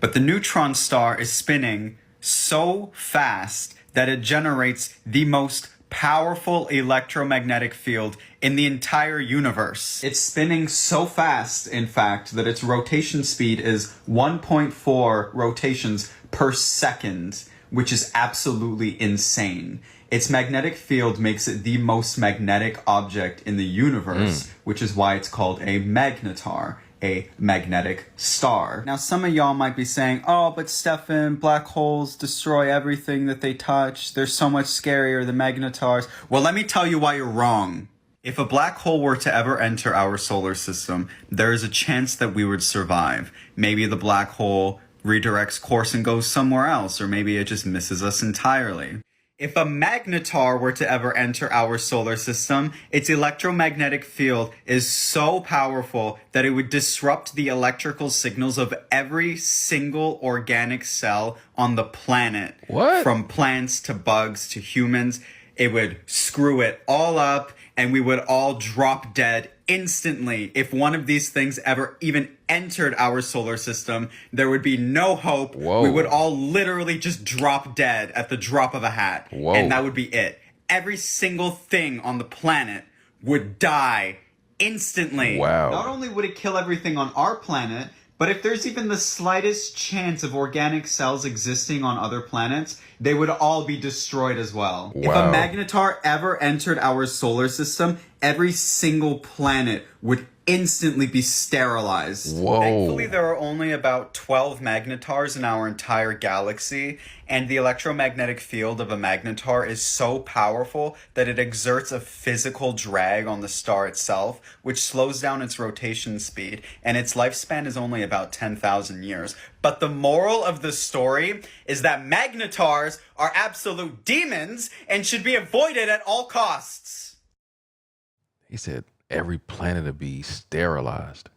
But the neutron star is spinning so fast that it generates the most powerful electromagnetic field in the entire universe. It's spinning so fast, in fact, that its rotation speed is 1.4 rotations per second, which is absolutely insane. Its magnetic field makes it the most magnetic object in the universe, which is why it's called a magnetar, a magnetic star. Now, some of y'all might be saying, oh, but Stefan, black holes destroy everything that they touch. They're so much scarier than magnetars. Well, let me tell you why you're wrong. If a black hole were to ever enter our solar system, there is a chance that we would survive. Maybe the black hole redirects course and goes somewhere else, or maybe it just misses us entirely. If a magnetar were to ever enter our solar system, its electromagnetic field is so powerful that it would disrupt the electrical signals of every single organic cell on the planet. What? From plants to bugs to humans. It would screw it all up, and we would all drop dead instantly. If one of these things ever even entered our solar system, there would be no hope. Whoa. We would all literally just drop dead at the drop of a hat. Whoa. And that would be it. Every single thing on the planet would die instantly. Wow. Not only would it kill everything on our planet, but if there's even the slightest chance of organic cells existing on other planets, they would all be destroyed as well. Wow. If a magnetar ever entered our solar system, every single planet would instantly be sterilized. Whoa. Thankfully, there are only about 12 magnetars in our entire galaxy, and the electromagnetic field of a magnetar is so powerful that it exerts a physical drag on the star itself, which slows down its rotation speed, and its lifespan is only about 10,000 years. But the moral of the story is that magnetars are absolute demons and should be avoided at all costs. He said every planet to be sterilized.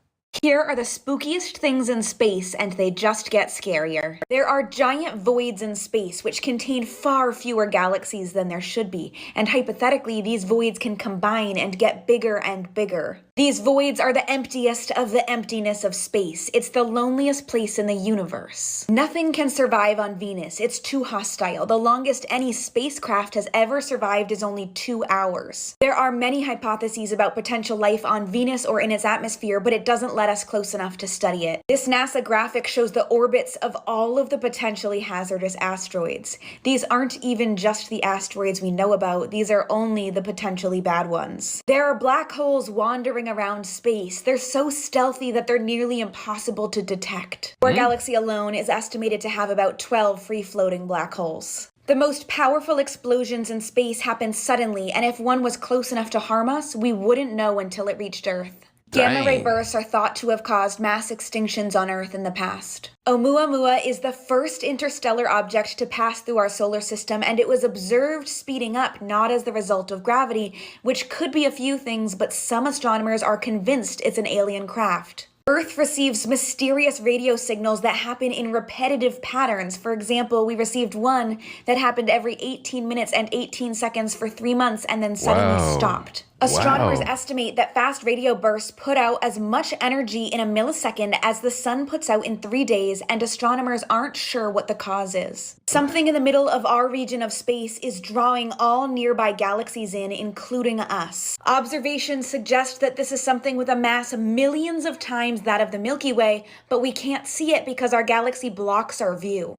Here are the spookiest things in space, and they just get scarier. There are giant voids in space which contain far fewer galaxies than there should be, and hypothetically these voids can combine and get bigger and bigger. These voids are the emptiest of the emptiness of space. It's the loneliest place in the universe. Nothing can survive on Venus. It's too hostile. The longest any spacecraft has ever survived is only 2 hours. There are many hypotheses about potential life on Venus or in its atmosphere, but it doesn't let let us close enough to study it. This NASA graphic shows the orbits of all of the potentially hazardous asteroids. These aren't even just the asteroids we know about, these are only the potentially bad ones. There are black holes wandering around space. They're so stealthy that they're nearly impossible to detect. Our galaxy alone is estimated to have about 12 free-floating black holes. The most powerful explosions in space happen suddenly, and if one was close enough to harm us, we wouldn't know until it reached Earth. Gamma-ray bursts are thought to have caused mass extinctions on Earth in the past. Oumuamua is the first interstellar object to pass through our solar system, and it was observed speeding up, not as the result of gravity, which could be a few things, but some astronomers are convinced it's an alien craft. Earth receives mysterious radio signals that happen in repetitive patterns. For example, we received one that happened every 18 minutes and 18 seconds for 3 months and then suddenly stopped. Astronomers estimate that fast radio bursts put out as much energy in a millisecond as the sun puts out in 3 days, and astronomers aren't sure what the cause is. Something in the middle of our region of space is drawing all nearby galaxies in, including us. Observations suggest that this is something with a mass millions of times that of the Milky Way, but we can't see it because our galaxy blocks our view.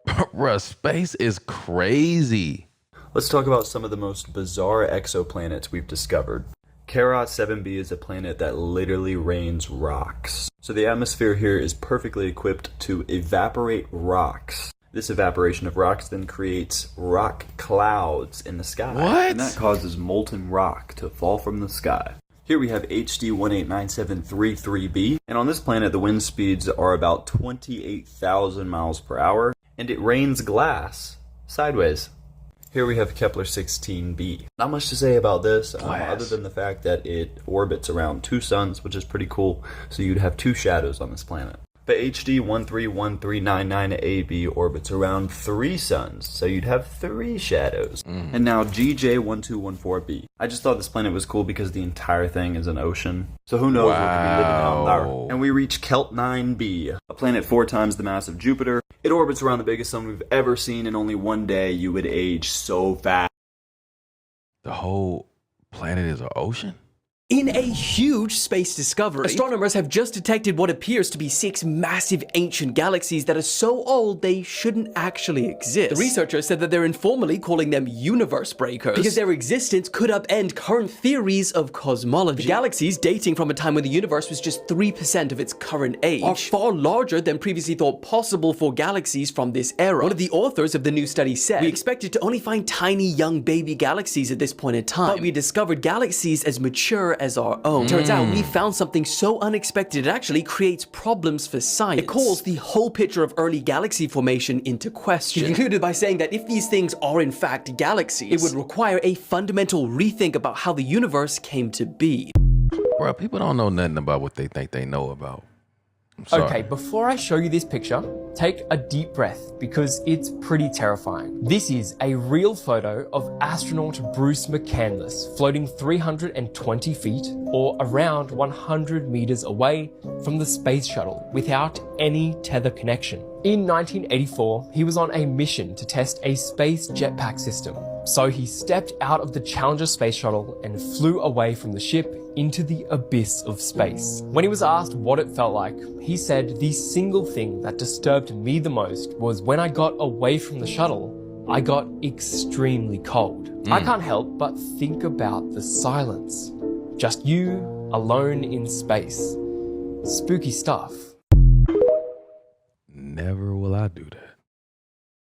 Bruh, space is crazy. Let's talk about some of the most bizarre exoplanets we've discovered. Carat 7b is a planet that literally rains rocks. So the atmosphere here is perfectly equipped to evaporate rocks. This evaporation of rocks then creates rock clouds in the sky. What? And that causes molten rock to fall from the sky. Here we have HD 189733b, and on this planet the wind speeds are about 28,000 miles per hour, and it rains glass sideways. Here we have Kepler 16b. Not much to say about this, other than the fact that it orbits around 2 suns, which is pretty cool, so you'd have 2 shadows on this planet. But HD 131399AB orbits around 3 suns, so you'd have 3 shadows. And now GJ 1214b. I just thought this planet was cool because the entire thing is an ocean. So who knows what could be living down there. And we reach Kelt 9b, a planet 4 times the mass of Jupiter. It orbits around the biggest sun we've ever seen. In only one day, you would age so fast. The whole planet is an ocean? In a huge space discovery, astronomers have just detected what appears to be 6 massive ancient galaxies that are so old they shouldn't actually exist. The researchers said that they're informally calling them universe breakers because their existence could upend current theories of cosmology. The galaxies, dating from a time when the universe was just 3% of its current age, are far larger than previously thought possible for galaxies from this era. One of the authors of the new study said, "We expected to only find tiny young baby galaxies at this point in time, but we discovered galaxies as mature as our own. Turns out we found something so unexpected it actually creates problems for science. It calls the whole picture of early galaxy formation into question." He concluded by saying that if these things are in fact galaxies, it would require a fundamental rethink about how the universe came to be. Bro, people don't know nothing about what they think they know about. Okay, before I show you this picture, take a deep breath because it's pretty terrifying. This is a real photo of astronaut Bruce McCandless floating 320 feet or around 100 meters away from the space shuttle without any tether connection. In 1984, he was on a mission to test a space jetpack system. So he stepped out of the Challenger space shuttle and flew away from the ship into the abyss of space. When he was asked what it felt like, he said, "The single thing that disturbed me the most was when I got away from the shuttle, I got extremely cold. I can't help but think about the silence. Just you, alone in space. Spooky stuff." Never will I do that.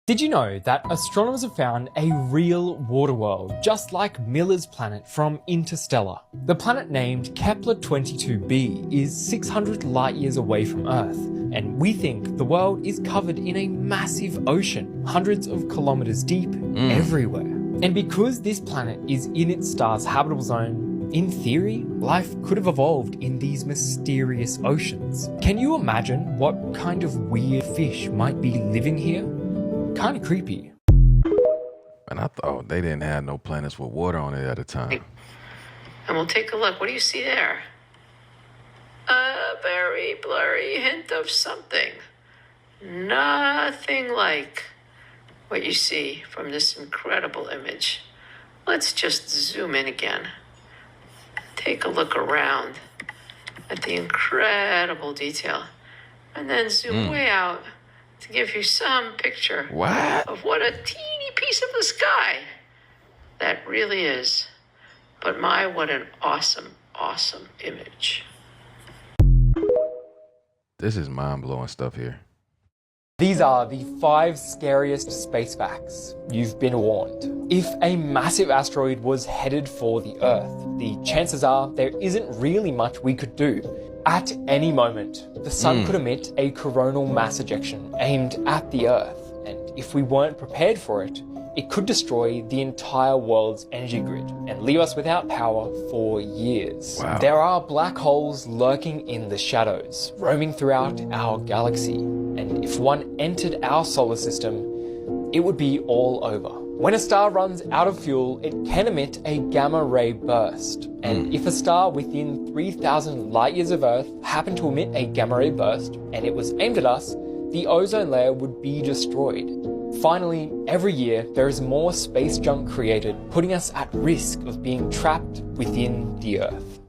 Did you know that astronomers have found a real water world, just like Miller's planet from Interstellar? The planet named Kepler 22b is 600 light years away from Earth, and we think the world is covered in a massive ocean, hundreds of kilometers deep, everywhere. And because this planet is in its star's habitable zone, in theory, life could have evolved in these mysterious oceans. Can you imagine what kind of weird fish might be living here? Kind of creepy. And I thought they didn't have no planets with water on it at the time. And we'll take a look. What do you see there? A very blurry hint of something. Nothing like what you see from this incredible image. Let's just zoom in again. Take a look around. at the incredible detail and then zoom way out to give you some picture of what a teeny piece of the sky that really is. But my, what an awesome, awesome image. This is mind-blowing stuff here. These are the 5 scariest space facts. You've been warned. If a massive asteroid was headed for the Earth, the chances are there isn't really much we could do. At any moment, the sun could emit a coronal mass ejection aimed at the Earth, and if we weren't prepared for it, it could destroy the entire world's energy grid and leave us without power for years. Wow. There are black holes lurking in the shadows, roaming throughout our galaxy, and if one entered our solar system, it would be all over. When a star runs out of fuel, it can emit a gamma ray burst, and if a star within 3,000 light years of Earth happened to emit a gamma ray burst and it was aimed at us, the ozone layer would be destroyed. Finally, every year there is more space junk created, putting us at risk of being trapped within the Earth.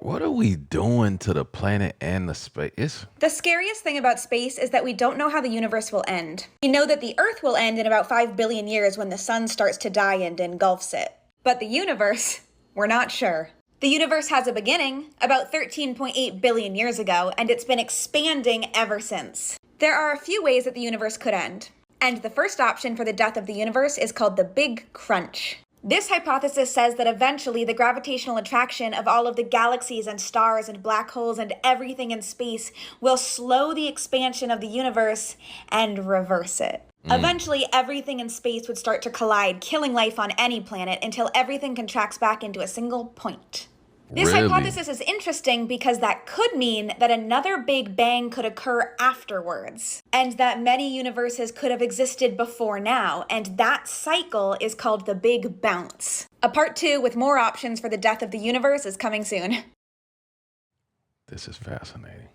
What are we doing to the planet and the space? The scariest thing about space is that we don't know how the universe will end. We know that the Earth will end in about 5 billion years when the sun starts to die and engulfs it. But the universe, we're not sure. The universe has a beginning, about 13.8 billion years ago, and it's been expanding ever since. There are a few ways that the universe could end. And the first option for the death of the universe is called the Big Crunch. This hypothesis says that eventually the gravitational attraction of all of the galaxies and stars and black holes and everything in space will slow the expansion of the universe and reverse it. Eventually, everything in space would start to collide, killing life on any planet until everything contracts back into a single point. This hypothesis is interesting because that could mean that another Big Bang could occur afterwards, and that many universes could have existed before now, and that cycle is called the Big Bounce. A part 2 with more options for the death of the universe is coming soon. This is fascinating.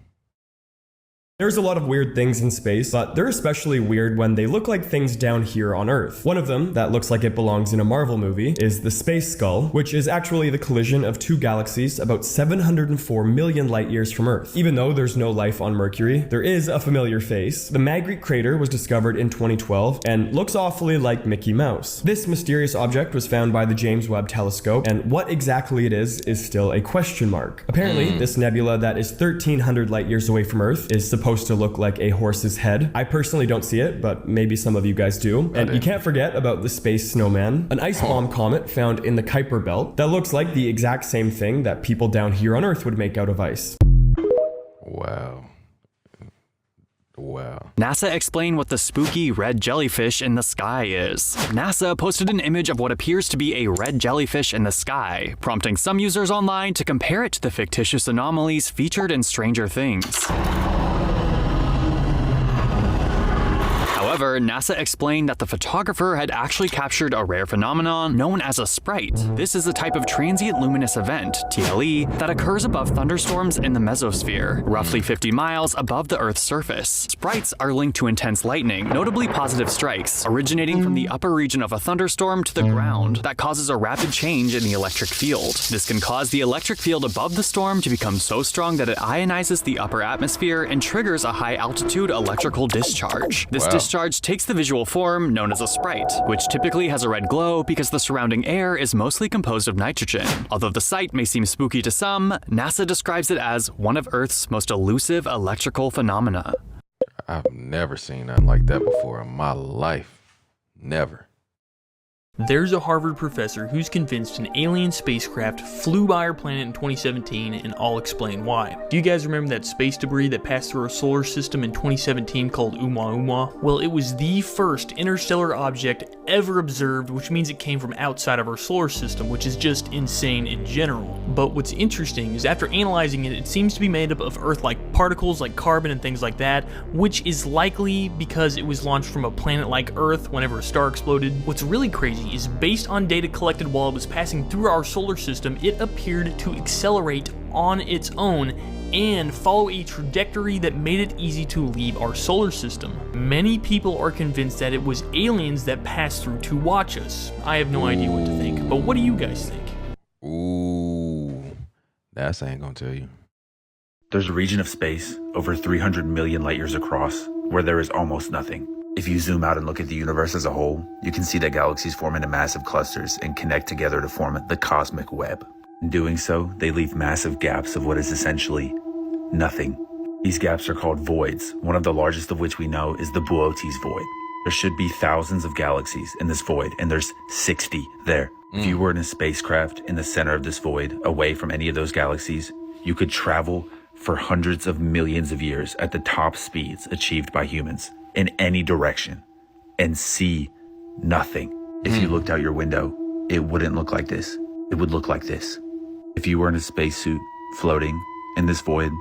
There's a lot of weird things in space, but they're especially weird when they look like things down here on Earth. One of them, that looks like it belongs in a Marvel movie, is the Space Skull, which is actually the collision of 2 galaxies about 704 million light years from Earth. Even though there's no life on Mercury, there is a familiar face. The Magritte crater was discovered in 2012 and looks awfully like Mickey Mouse. This mysterious object was found by the James Webb Telescope, and what exactly it is still a question mark. Apparently, this nebula that is 1,300 light years away from Earth is supposed to look like a horse's head. I personally don't see it, but maybe some of you guys do. And you can't forget about the space snowman, an ice bomb comet found in the Kuiper Belt that looks like the exact same thing that people down here on Earth would make out of ice. Wow. Wow. NASA explained what the spooky red jellyfish in the sky is. NASA posted an image of what appears to be a red jellyfish in the sky, prompting some users online to compare it to the fictitious anomalies featured in Stranger Things. However, NASA explained that the photographer had actually captured a rare phenomenon known as a sprite. This is a type of transient luminous event, TLE, that occurs above thunderstorms in the mesosphere, roughly 50 miles above the Earth's surface. Sprites are linked to intense lightning, notably positive strikes, originating from the upper region of a thunderstorm to the ground that causes a rapid change in the electric field. This can cause the electric field above the storm to become so strong that it ionizes the upper atmosphere and triggers a high-altitude electrical discharge. This discharge takes the visual form known as a sprite, which typically has a red glow because the surrounding air is mostly composed of nitrogen. Although the sight may seem spooky to some, NASA describes it as one of Earth's most elusive electrical phenomena. I've never seen nothing like that before in my life. Never. There's a Harvard professor who's convinced an alien spacecraft flew by our planet in 2017, and I'll explain why. Do you guys remember that space debris that passed through our solar system in 2017 called Oumuamua? Well, it was the first interstellar object ever observed, which means it came from outside of our solar system, which is just insane in general. But what's interesting is after analyzing it, it seems to be made up of Earth-like particles like carbon and things like that, which is likely because it was launched from a planet like Earth whenever a star exploded. What's really crazy is based on data collected while it was passing through our solar system, it appeared to accelerate on its own and follow a trajectory that made it easy to leave our solar system. Many people are convinced that it was aliens that passed through to watch us. I have no idea what to think, but what do you guys think? Ooh, that's I ain't gonna tell you. There's a region of space over 300 million light years across where there is almost nothing. If you zoom out and look at the universe as a whole, you can see that galaxies form into massive clusters and connect together to form the cosmic web. In doing so, they leave massive gaps of what is essentially nothing. These gaps are called voids, one of the largest of which we know is the Boötes void. There should be thousands of galaxies in this void, and there's 60 there. If you were in a spacecraft in the center of this void, away from any of those galaxies, you could travel for hundreds of millions of years at the top speeds achieved by humans in any direction and see nothing. If you looked out your window, it wouldn't look like this. It would look like this. If you were in a spacesuit floating in this void,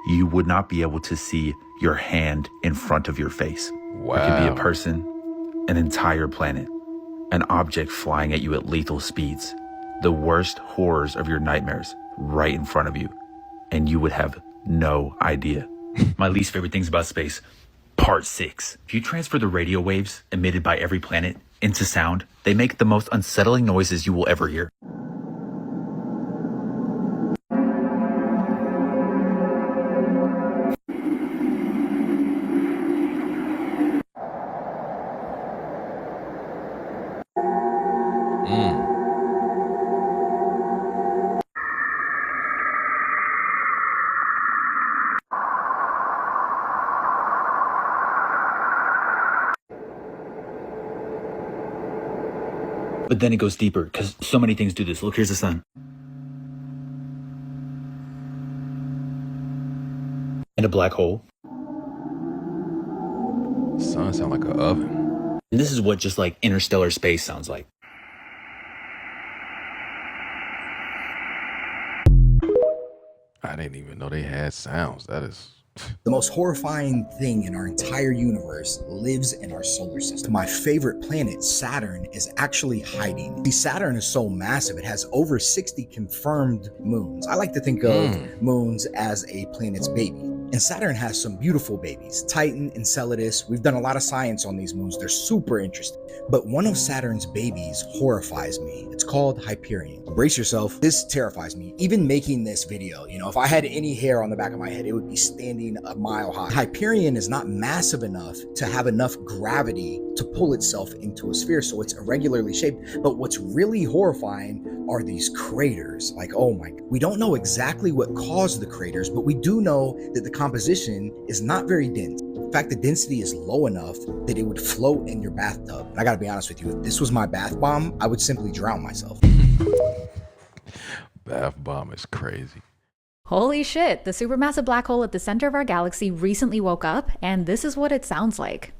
you would not be able to see your hand in front of your face. Wow. It could be a person, an entire planet, an object flying at you at lethal speeds, the worst horrors of your nightmares right in front of you, and you would have no idea. My least favorite things about space, part 6. If you transfer the radio waves emitted by every planet into sound, they make the most unsettling noises you will ever hear. But then it goes deeper, because so many things do this. Look, here's the sun. And a black hole. Sun sounds like an oven. And this is what just like interstellar space sounds like. I didn't even know they had sounds. That is... The most horrifying thing in our entire universe lives in our solar system. My favorite planet, Saturn, is actually hiding. See, Saturn is so massive, it has over 60 confirmed moons. I like to think of moons as a planet's baby. And Saturn has some beautiful babies, Titan, Enceladus. We've done a lot of science on these moons. They're super interesting. But one of Saturn's babies horrifies me. It's called Hyperion. Brace yourself. This terrifies me. Even making this video, you know, if I had any hair on the back of my head, it would be standing a mile high. Hyperion is not massive enough to have enough gravity to pull itself into a sphere, so it's irregularly shaped. But what's really horrifying are these craters. Like, oh my, we don't know exactly what caused the craters, but we do know that the composition is not very dense. In fact, the density is low enough that it would float in your bathtub. And I gotta be honest with you, if this was my bath bomb, I would simply drown myself. Bath bomb is crazy. Holy shit, the supermassive black hole at the center of our galaxy recently woke up, and this is what it sounds like.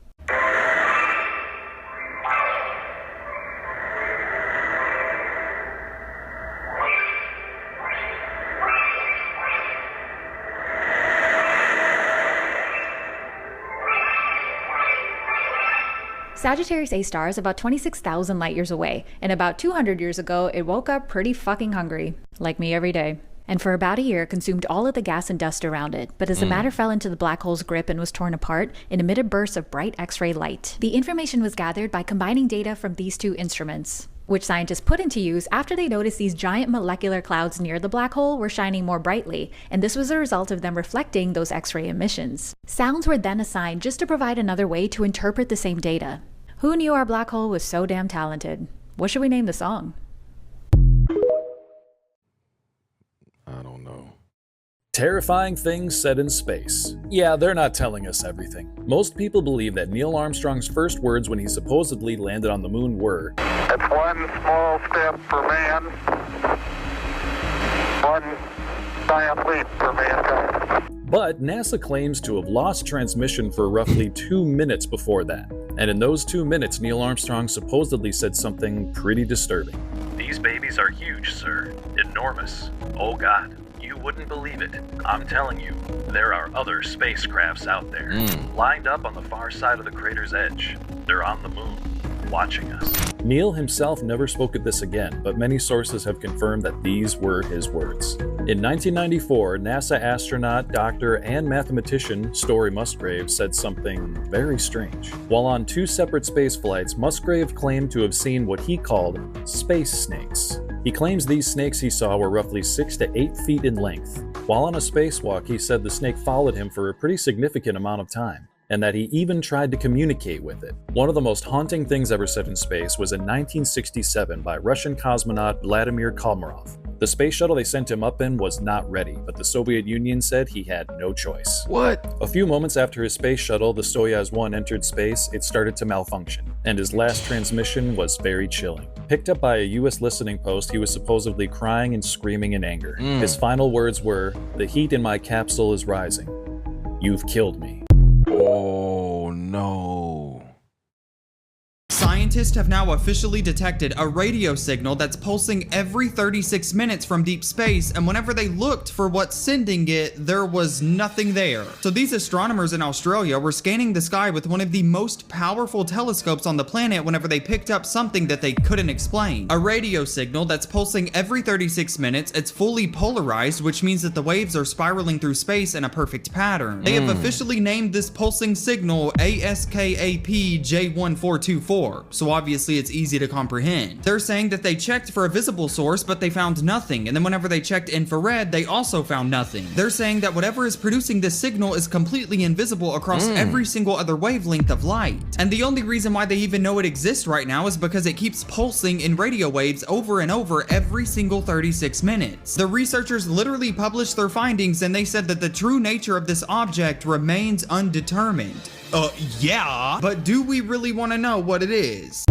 Sagittarius A star is about 26,000 light years away, and about 200 years ago, it woke up pretty fucking hungry, like me every day. And for about a year, consumed all of the gas and dust around it. But as the matter fell into the black hole's grip and was torn apart, it emitted bursts of bright X-ray light. The information was gathered by combining data from these two instruments, which scientists put into use after they noticed these giant molecular clouds near the black hole were shining more brightly, and this was a result of them reflecting those X-ray emissions. Sounds were then assigned just to provide another way to interpret the same data. Who knew our black hole was so damn talented? What should we name the song? I don't know. Terrifying things said in space. Yeah, they're not telling us everything. Most people believe that Neil Armstrong's first words when he supposedly landed on the moon were, "It's one small step for man, one giant leap for mankind." But NASA claims to have lost transmission for roughly 2 minutes before that. And in those 2 minutes, Neil Armstrong supposedly said something pretty disturbing. "These babies are huge, sir. Enormous. Oh God, you wouldn't believe it. I'm telling you, there are other spacecrafts out there, lined up on the far side of the crater's edge. They're on the moon, watching us." Neil himself never spoke of this again, but many sources have confirmed that these were his words. In 1994, NASA astronaut, doctor, and mathematician Story Musgrave said something very strange. While on 2 separate space flights, Musgrave claimed to have seen what he called space snakes. He claims these snakes he saw were roughly 6 to 8 feet in length. While on a spacewalk, he said the snake followed him for a pretty significant amount of time, and that he even tried to communicate with it. One of the most haunting things ever said in space was in 1967 by Russian cosmonaut Vladimir Komarov. The space shuttle they sent him up in was not ready, but the Soviet Union said he had no choice. What? A few moments after his space shuttle, the Soyuz 1, entered space, it started to malfunction, and his last transmission was very chilling. Picked up by a US listening post, he was supposedly crying and screaming in anger. His final words were, "The heat in my capsule is rising. You've killed me." Oh no. Scientists have now officially detected a radio signal that's pulsing every 36 minutes from deep space, and whenever they looked for what's sending it, there was nothing there. So these astronomers in Australia were scanning the sky with one of the most powerful telescopes on the planet whenever they picked up something that they couldn't explain. A radio signal that's pulsing every 36 minutes, it's fully polarized, which means that the waves are spiraling through space in a perfect pattern. They have officially named this pulsing signal ASKAP J1424. So obviously it's easy to comprehend. They're saying that they checked for a visible source, but they found nothing, and then whenever they checked infrared, they also found nothing. They're saying that whatever is producing this signal is completely invisible across every single other wavelength of light. And the only reason why they even know it exists right now is because it keeps pulsing in radio waves over and over every single 36 minutes. The researchers literally published their findings, and they said that the true nature of this object remains undetermined. Yeah, but do we really want to know what it is?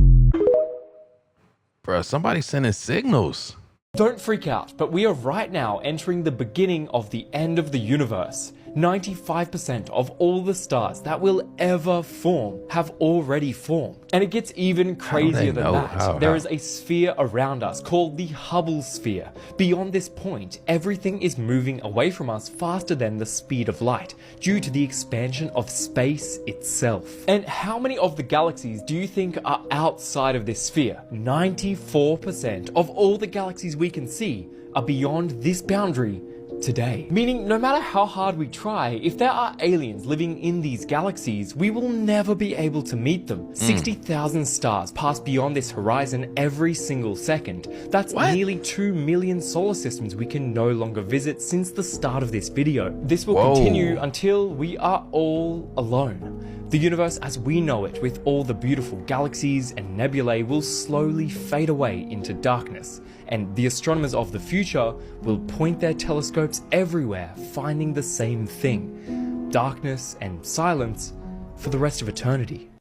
Bruh, somebody's sending signals. Don't freak out, but we are right now entering the beginning of the end of the universe. 95% of all the stars that will ever form have already formed. And it gets even crazier than that. There is a sphere around us called the Hubble sphere. Beyond this point, everything is moving away from us faster than the speed of light, due to the expansion of space itself. And how many of the galaxies do you think are outside of this sphere? 94% of all the galaxies we can see are beyond this boundary today. Meaning, no matter how hard we try, if there are aliens living in these galaxies, we will never be able to meet them. 60,000 stars pass beyond this horizon every single second. That's nearly 2 million solar systems we can no longer visit since the start of this video. This will continue until we are all alone. The universe as we know it, with all the beautiful galaxies and nebulae, will slowly fade away into darkness, and the astronomers of the future will point their telescopes everywhere, finding the same thing: darkness and silence for the rest of eternity.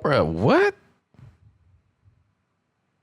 Bruh, what?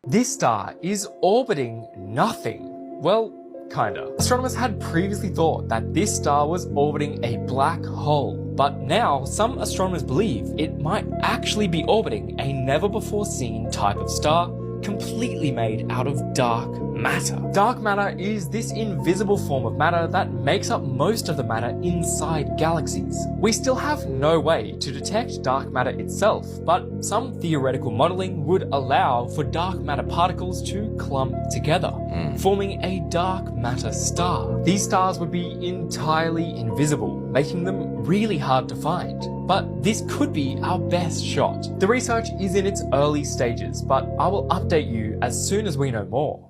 This star is orbiting nothing. Well, kinda. Astronomers had previously thought that this star was orbiting a black hole, but now some astronomers believe it might actually be orbiting a never-before-seen type of star, completely made out of dark matter. Dark matter is this invisible form of matter that makes up most of the matter inside galaxies. We still have no way to detect dark matter itself, but some theoretical modeling would allow for dark matter particles to clump together, forming a dark matter star. These stars would be entirely invisible, making them really hard to find. But this could be our best shot. The research is in its early stages, but I will update you as soon as we know more.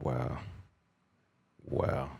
Wow. Wow.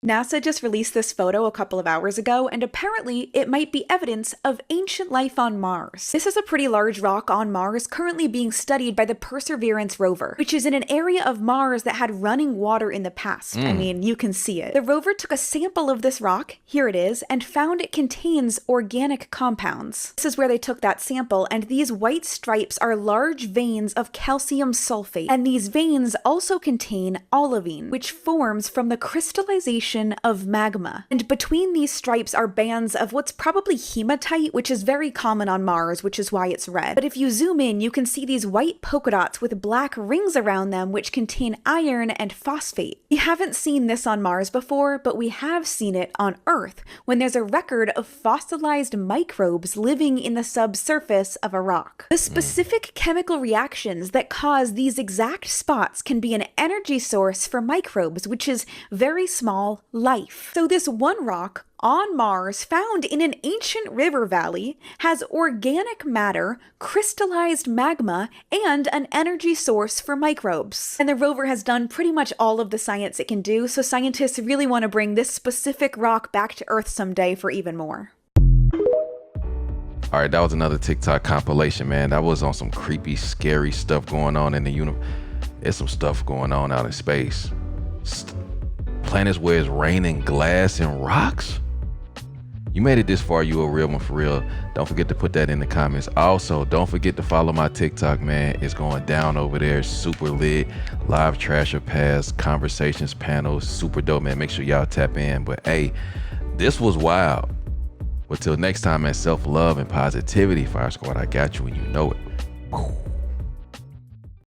NASA just released this photo a couple of hours ago, and apparently it might be evidence of ancient life on Mars. This is a pretty large rock on Mars currently being studied by the Perseverance rover, which is in an area of Mars that had running water in the past. I mean, you can see it. The rover took a sample of this rock, here it is, and found it contains organic compounds. This is where they took that sample, and these white stripes are large veins of calcium sulfate, and these veins also contain olivine, which forms from the crystallization of magma. And between these stripes are bands of what's probably hematite, which is very common on Mars, which is why it's red. But if you zoom in, you can see these white polka dots with black rings around them, which contain iron and phosphate. We haven't seen this on Mars before, but we have seen it on Earth, when there's a record of fossilized microbes living in the subsurface of a rock. The specific chemical reactions that cause these exact spots can be an energy source for microbes, which is very small, call life. So this one rock on Mars, found in an ancient river valley, has organic matter, crystallized magma, and an energy source for microbes. And the rover has done pretty much all of the science it can do, so scientists really want to bring this specific rock back to Earth someday for even more. All right, that was another TikTok compilation, man. That was on some creepy, scary stuff going on in the universe. There's some stuff going on out in space. Planets where it's raining glass and rocks. You made it this far, you a real one for real. Don't forget to put that in the comments. Also, don't forget to follow my TikTok, man. It's going down over there. Super lit. Live trash or pass, conversations, panels. Super dope, man. Make sure y'all tap in. But hey, this was wild. But till next time, man, self-love and positivity. Fire Squad, I got you and you know it.